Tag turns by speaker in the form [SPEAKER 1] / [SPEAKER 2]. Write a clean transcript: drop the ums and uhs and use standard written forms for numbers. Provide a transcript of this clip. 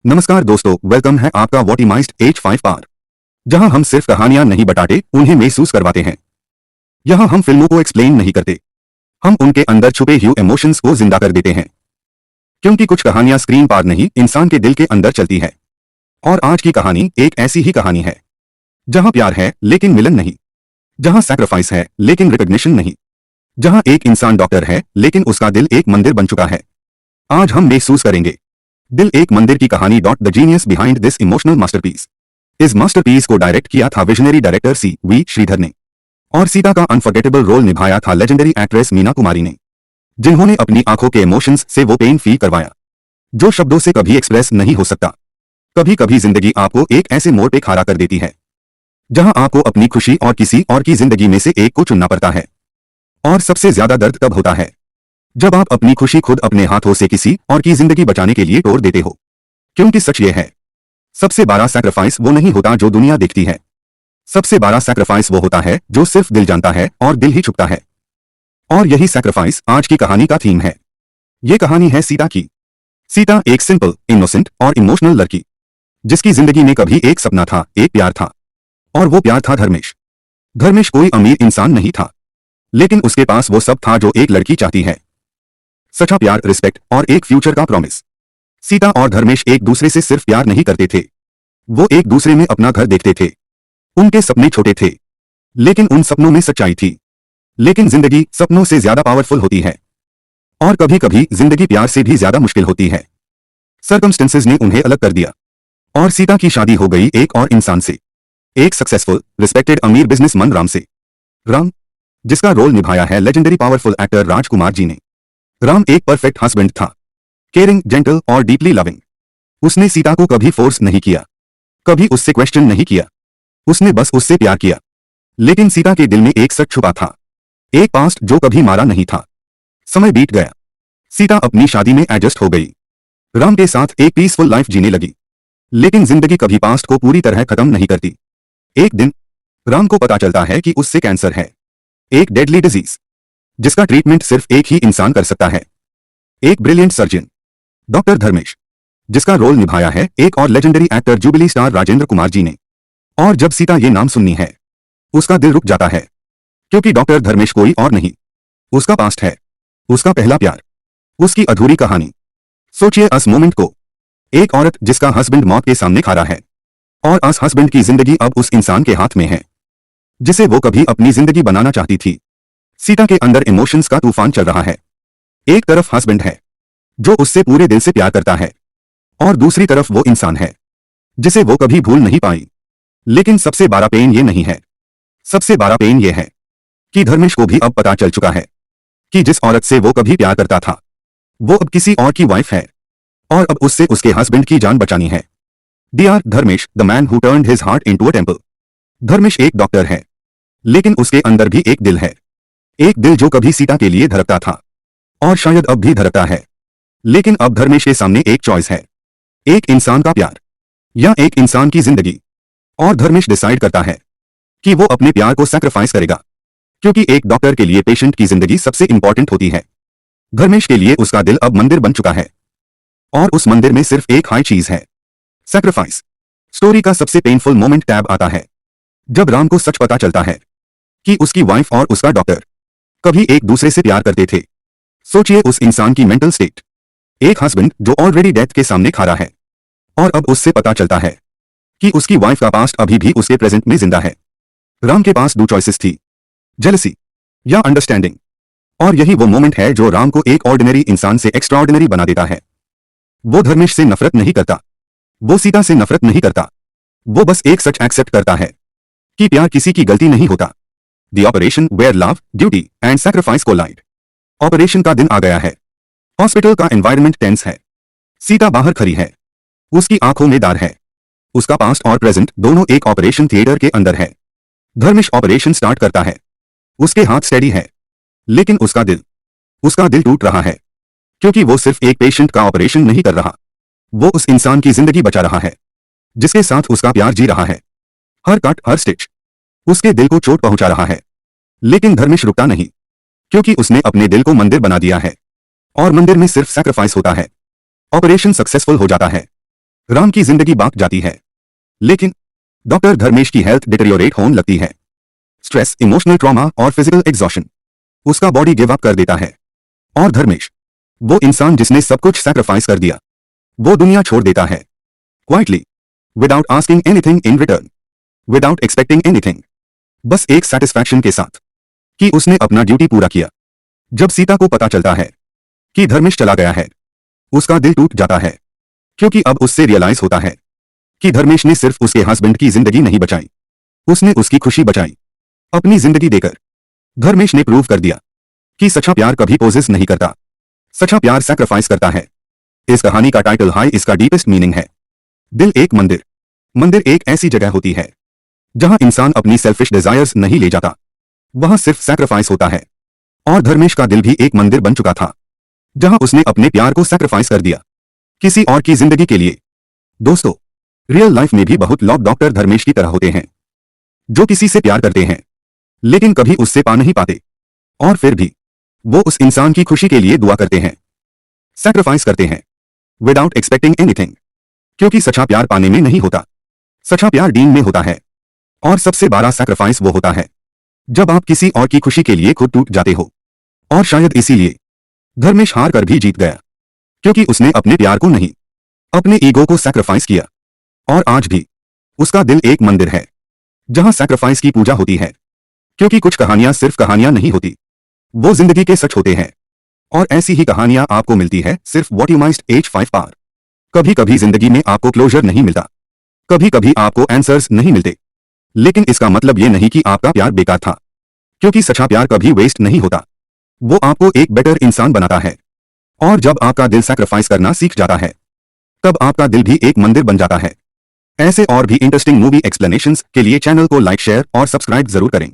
[SPEAKER 1] नमस्कार दोस्तों, वेलकम है आपका वॉटिमाइज्ड H5 पार, जहां हम सिर्फ कहानियां नहीं बताते, उन्हें महसूस करवाते हैं। यहां हम फिल्मों को एक्सप्लेन नहीं करते, हम उनके अंदर छुपे ह्यू इमोशंस को जिंदा कर देते हैं। क्योंकि कुछ कहानियां स्क्रीन पार नहीं, इंसान के दिल के अंदर चलती है। और आज की कहानी एक ऐसी ही कहानी है, जहां प्यार है लेकिन मिलन नहीं, जहां सैक्रिफाइस है लेकिन रिकॉग्निशन नहीं, जहां एक इंसान डॉक्टर है लेकिन उसका दिल एक मंदिर बन चुका है। आज हम महसूस करेंगे दिल एक मंदिर की कहानी। The genius behind this emotional masterpiece. इस मास्टरपीस को डायरेक्ट किया था विजनरी डायरेक्टर सी.वी. श्रीधर ने, और सीता का अनफॉरगेटेबल रोल निभाया था लेजेंडरी एक्ट्रेस मीना कुमारी ने, जिन्होंने अपनी आंखों के इमोशंस से वो पेन फील करवाया जो शब्दों से कभी एक्सप्रेस नहीं हो सकता। कभी कभी जिंदगी आपको एक ऐसे मोड़ पे खड़ा कर देती है जहां आपको अपनी खुशी और किसी और की जिंदगी में से एक को चुनना पड़ता है। और सबसे ज्यादा दर्द तब होता है जब आप अपनी खुशी खुद अपने हाथों से किसी और की जिंदगी बचाने के लिए तोड़ देते हो। क्योंकि सच ये है, सबसे बड़ा सैक्रिफाइस वो नहीं होता जो दुनिया देखती है, सबसे बड़ा सैक्रिफाइस वो होता है जो सिर्फ दिल जानता है और दिल ही छुपता है। और यही सैक्रिफाइस आज की कहानी का थीम है। ये कहानी है सीता की। सीता एक सिंपल, इनोसेंट और इमोशनल लड़की, जिसकी जिंदगी में कभी एक सपना था, एक प्यार था, और वो प्यार था धर्मेश। धर्मेश कोई अमीर इंसान नहीं था, लेकिन उसके पास वो सब था जो एक लड़की चाहती है, सच्चा प्यार, रिस्पेक्ट और एक फ्यूचर का प्रॉमिस। सीता और धर्मेश एक दूसरे से सिर्फ प्यार नहीं करते थे, वो एक दूसरे में अपना घर देखते थे। उनके सपने छोटे थे, लेकिन उन सपनों में सच्चाई थी। लेकिन जिंदगी सपनों से ज्यादा पावरफुल होती है, और कभी कभी जिंदगी प्यार से भी ज्यादा मुश्किल होती है। सर्कमस्टेंसेस ने उन्हें अलग कर दिया, और सीता की शादी हो गई एक और इंसान से, एक सक्सेसफुल, रिस्पेक्टेड अमीर बिजनेसमैन राम से। राम, जिसका रोल निभाया है legendary powerful actor Rajkumar ji ने। राम एक परफेक्ट हस्बैंड था, केयरिंग, जेंटल और डीपली लविंग। उसने सीता को कभी फोर्स नहीं किया, कभी उससे क्वेश्चन नहीं किया, उसने बस उससे प्यार किया। लेकिन सीता के दिल में एक सच छुपा था, एक पास्ट जो कभी मारा नहीं था। समय बीत गया, सीता अपनी शादी में एडजस्ट हो गई, राम के साथ एक पीसफुल लाइफ जीने लगी। लेकिन जिंदगी कभी पास्ट को पूरी तरह खत्म नहीं करती। एक दिन राम को पता चलता है कि उससे कैंसर है, एक डेडली डिजीज जिसका ट्रीटमेंट सिर्फ एक ही इंसान कर सकता है, एक ब्रिलियंट सर्जन, डॉक्टर धर्मेश, जिसका रोल निभाया है एक और legendary actor jubilee star Rajendra Kumar ji ने। और जब सीता ये नाम सुननी है, उसका दिल रुक जाता है, क्योंकि डॉक्टर धर्मेश कोई और नहीं, उसका पास्ट है, उसका पहला प्यार, उसकी अधूरी कहानी। सोचिए उस मोमेंट को, एक औरत जिसका हस्बैंड मौत के सामने खड़ा है, और उस हस्बैंड की जिंदगी अब उस इंसान के हाथ में है जिसे वो कभी अपनी जिंदगी बनाना चाहती थी। सीता के अंदर इमोशंस का तूफान चल रहा है। एक तरफ हस्बैंड है जो उससे पूरे दिल से प्यार करता है, और दूसरी तरफ वो इंसान है जिसे वो कभी भूल नहीं पाई। लेकिन सबसे बड़ा पेन ये नहीं है, सबसे बड़ा पेन ये है कि धर्मेश को भी अब पता चल चुका है कि जिस औरत से वो कभी प्यार करता था, वो अब किसी और की वाइफ है, और अब उससे उसके हस्बैंड की जान बचानी है। Dear Dharmesh, the man who turned his heart into a temple. Dharmesh एक डॉक्टर है, लेकिन उसके अंदर भी एक दिल है, एक दिल जो कभी सीता के लिए धड़कता था, और शायद अब भी धड़कता है। लेकिन अब धर्मेश के सामने एक चॉइस है, एक इंसान का प्यार या एक इंसान की जिंदगी। और धर्मेश डिसाइड करता है कि वो अपने प्यार को सैक्रिफाइस करेगा, क्योंकि एक डॉक्टर के लिए पेशेंट की जिंदगी सबसे इंपॉर्टेंट होती है। धर्मेश के लिए उसका दिल अब मंदिर बन चुका है, और उस मंदिर में सिर्फ एक हाई चीज है, सैक्रिफाइस। स्टोरी का सबसे पेनफुल मोमेंट टैब आता है जब राम को सच पता चलता है कि उसकी वाइफ और उसका डॉक्टर कभी एक दूसरे से प्यार करते थे। सोचिए उस इंसान की मेंटल स्टेट, एक हस्बैंड जो ऑलरेडी डेथ के सामने खड़ा है, और अब उससे पता चलता है कि उसकी वाइफ का पास्ट अभी भी उसके प्रेजेंट में जिंदा है। राम के पास दो चॉइसेस थी, जेलसी या अंडरस्टैंडिंग। और यही वो मोमेंट है जो राम को एक ऑर्डिनरी इंसान से एक्स्ट्राऑर्डिनरी बना देता है। वो धर्मेश से नफरत नहीं करता, वो सीता से नफरत नहीं करता, वो बस एक सच एक्सेप्ट करता है कि प्यार किसी की गलती नहीं होता। The operation where love, duty and sacrifice collide. Operation का दिन आ गया है, हॉस्पिटल का एनवायरनमेंट टेंस है। सीता बाहर खड़ी है, उसकी आंखों में डर है, उसका पास्ट और प्रेजेंट दोनों एक ऑपरेशन थिएटर के अंदर है। धर्मेश ऑपरेशन स्टार्ट करता है, उसके हाथ स्टेडी है, लेकिन उसका दिल टूट रहा है, क्योंकि वो सिर्फ एक पेशेंट का ऑपरेशन नहीं कर रहा, वो उस इंसान की जिंदगी बचा रहा है जिसके साथ उसका प्यार जी रहा है। हर कट, हर स्टिच उसके दिल को चोट पहुंचा रहा है। लेकिन धर्मेश रुकता नहीं, क्योंकि उसने अपने दिल को मंदिर बना दिया है, और मंदिर में सिर्फ सैक्रिफाइस होता है। ऑपरेशन सक्सेसफुल हो जाता है, राम की जिंदगी बाक जाती है, लेकिन डॉक्टर धर्मेश की हेल्थ डिटेरियोरेट होने लगती है। स्ट्रेस, इमोशनल ट्रॉमा और फिजिकल एग्जॉशन, उसका बॉडी गिव अप कर देता है। और धर्मेश, वो इंसान जिसने सब कुछ सैक्रिफाइस कर दिया, वो दुनिया छोड़ देता है quietly, without asking anything in return, without expecting anything, बस एक सेटिस्फैक्शन के साथ कि उसने अपना ड्यूटी पूरा किया। जब सीता को पता चलता है कि धर्मेश चला गया है, उसका दिल टूट जाता है, क्योंकि अब उससे रियलाइज होता है कि धर्मेश ने सिर्फ उसके हस्बैंड की जिंदगी नहीं बचाई, उसने उसकी खुशी बचाई। अपनी जिंदगी देकर धर्मेश ने प्रूव कर दिया कि सच्चा प्यार कभी पोजेस नहीं करता, सच्चा प्यार सैक्रिफाइस करता है। इस कहानी का टाइटल हाई, इसका डीपेस्ट मीनिंग है दिल एक मंदिर। मंदिर एक ऐसी जगह होती है जहां इंसान अपनी सेल्फिश डिजायर्स नहीं ले जाता, वहां सिर्फ सैक्रिफाइस होता है। और धर्मेश का दिल भी एक मंदिर बन चुका था, जहां उसने अपने प्यार को सैक्रिफाइस कर दिया किसी और की जिंदगी के लिए। दोस्तों, रियल लाइफ में भी बहुत लोग डॉक्टर धर्मेश की तरह होते हैं, जो किसी से प्यार करते हैं लेकिन कभी उससे पा नहीं पाते, और फिर भी वो उस इंसान की खुशी के लिए दुआ करते हैं, सैक्रिफाइस करते हैं विदाउट एक्सपेक्टिंग एनीथिंग, क्योंकि सच्चा प्यार पाने में नहीं होता, सच्चा प्यार डीन में होता है। और सबसे बड़ा सैक्रिफाइस वो होता है जब आप किसी और की खुशी के लिए खुद टूट जाते हो। और शायद इसीलिए धर्मेश हार कर भी जीत गया, क्योंकि उसने अपने प्यार को नहीं, अपने ईगो को सैक्रिफाइस किया। और आज भी उसका दिल एक मंदिर है जहां सैक्रिफाइस की पूजा होती है, क्योंकि कुछ कहानियां सिर्फ कहानियां नहीं होती, वो जिंदगी के सच होते हैं। और ऐसी ही कहानियां आपको मिलती है सिर्फ व्हाट यू माइस्ट एज 5 पार। कभी कभी जिंदगी में आपको क्लोजर नहीं मिलता, कभी कभी आपको आंसर्स नहीं मिलते, लेकिन इसका मतलब ये नहीं कि आपका प्यार बेकार था, क्योंकि सच्चा प्यार कभी वेस्ट नहीं होता, वो आपको एक बेटर इंसान बनाता है। और जब आपका दिल सैक्रिफाइस करना सीख जाता है, तब आपका दिल भी एक मंदिर बन जाता है। ऐसे और भी इंटरेस्टिंग मूवी एक्सप्लेनेशंस के लिए चैनल को लाइक, शेयर और सब्सक्राइब जरूर करें।